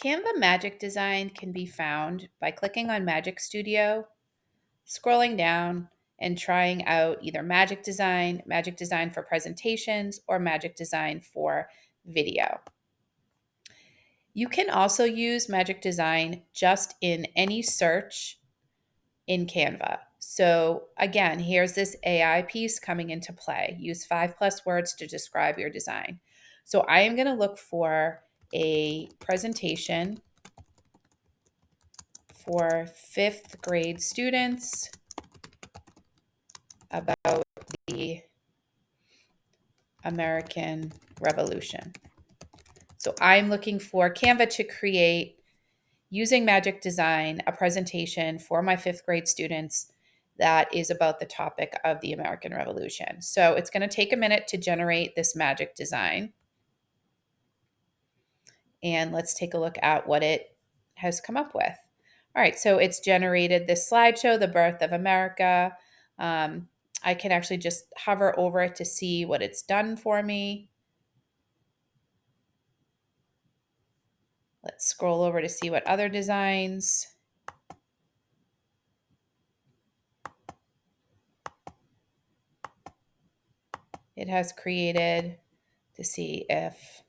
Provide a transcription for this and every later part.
Canva Magic Design can be found by clicking on Magic Studio, scrolling down, and trying out either Magic Design for presentations, or Magic Design for video. You can also use Magic Design just in any search in Canva. So again, here's this AI piece coming into play. Use 5+ words to describe your design. So I am going to look for a presentation for 5th grade students about the American Revolution. So I'm looking for Canva to create, using Magic Design, a presentation for my 5th grade students that is about the topic of the American Revolution. So it's going to take a minute to generate this Magic Design. And let's take a look at what it has come up with. All right, so it's generated this slideshow, the birth of America. I can actually just hover over it to see what it's done for me. Let's scroll over to see what other designs. It has created, to see if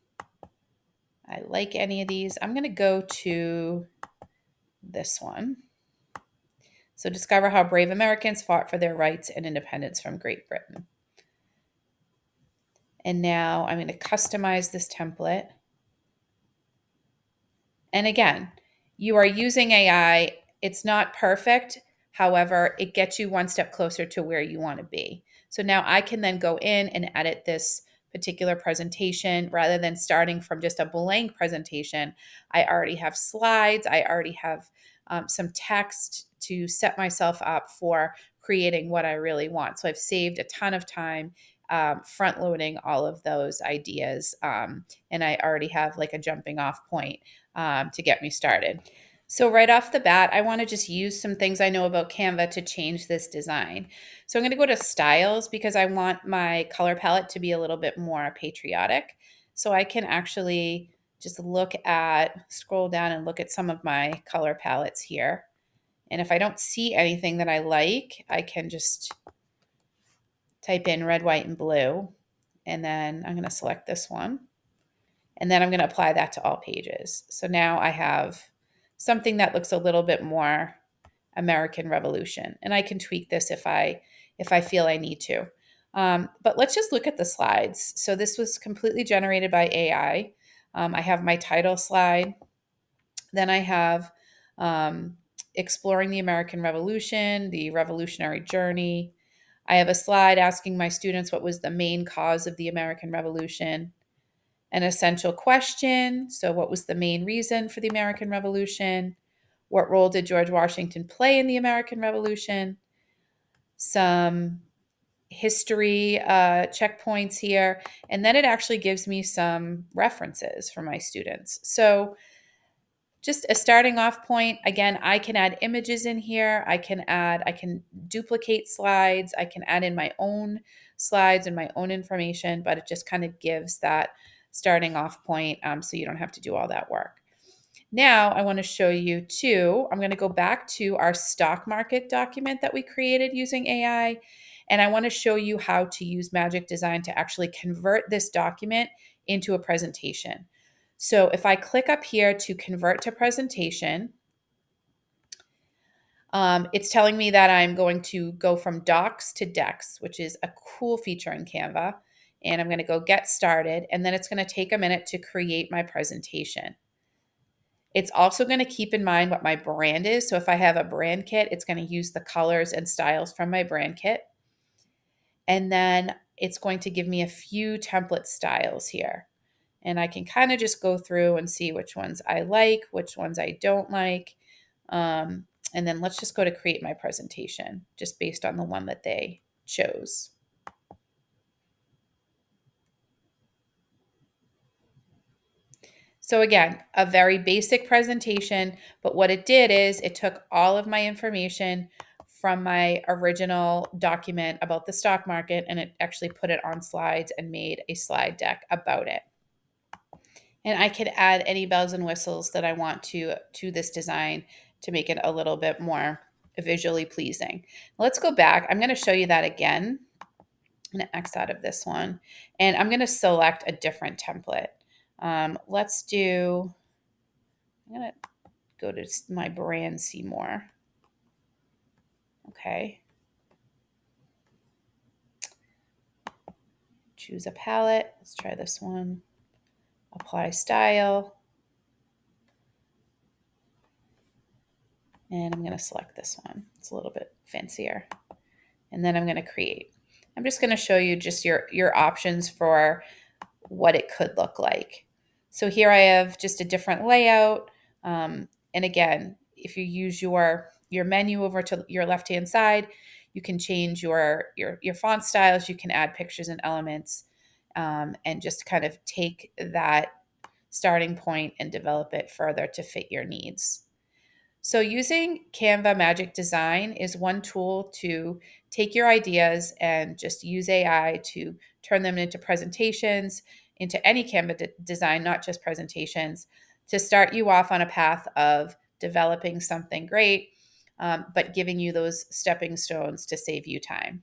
I like any of these. I'm going to go to this one. So discover how brave Americans fought for their rights and independence from Great Britain. And now I'm going to customize this template. And again, you are using AI. It's not perfect. However, it gets you one step closer to where you want to be. So now I can then go in and edit this particular presentation rather than starting from just a blank presentation. I already have slides. I already have some text to set myself up for creating what I really want. So I've saved a ton of time front loading all of those ideas. And I already have like a jumping off point to get me started. So right off the bat, I want to just use some things I know about Canva to change this design. So I'm going to go to styles because I want my color palette to be a little bit more patriotic. So I can actually just scroll down and look at some of my color palettes here. And if I don't see anything that I like, I can just type in red, white, and blue. And then I'm going to select this one. And then I'm going to apply that to all pages. So now I have something that looks a little bit more American Revolution. And I can tweak this if I feel I need to. But let's just look at the slides. So this was completely generated by AI. I have my title slide. Then I have exploring the American Revolution, the revolutionary journey. I have a slide asking my students what was the main cause of the American Revolution. An essential question. So, what was the main reason for the American Revolution? What role did George Washington play in the American Revolution? Some history checkpoints here. And then it actually gives me some references for my students. So, just a starting off point. Again, I can add images in here. I can duplicate slides. I can add in my own slides and my own information, but it just kind of gives that starting off point so you don't have to do all that work. Now I want to show you too, I'm going to go back to our stock market document that we created using AI. And I want to show you how to use Magic Design to actually convert this document into a presentation. So if I click up here to convert to presentation, it's telling me that I'm going to go from docs to decks, which is a cool feature in Canva. And I'm going to go get started. And then it's going to take a minute to create my presentation. It's also going to keep in mind what my brand is. So if I have a brand kit, it's going to use the colors and styles from my brand kit. And then it's going to give me a few template styles here. And I can kind of just go through and see which ones I like, which ones I don't like. And then let's just go to create my presentation just based on the one that they chose. So again, a very basic presentation, but what it did is it took all of my information from my original document about the stock market and it actually put it on slides and made a slide deck about it. And I could add any bells and whistles that I want to this design to make it a little bit more visually pleasing. Let's go back. I'm going to show you that again. I'm going to X out of this one, and I'm going to select a different template. Let's do, I'm going to go to my brand Seymour. Okay. Choose a palette. Let's try this one. Apply style. And I'm going to select this one. It's a little bit fancier. And then I'm going to create. I'm just going to show you just your options for what it could look like. So here I have just a different layout. And again, if you use your menu over to your left-hand side, you can change your font styles. You can add pictures and elements, and just kind of take that starting point and develop it further to fit your needs. So using Canva Magic Design is one tool to take your ideas and just use AI to turn them into presentations, into any Canva design, not just presentations, to start you off on a path of developing something great, but giving you those stepping stones to save you time.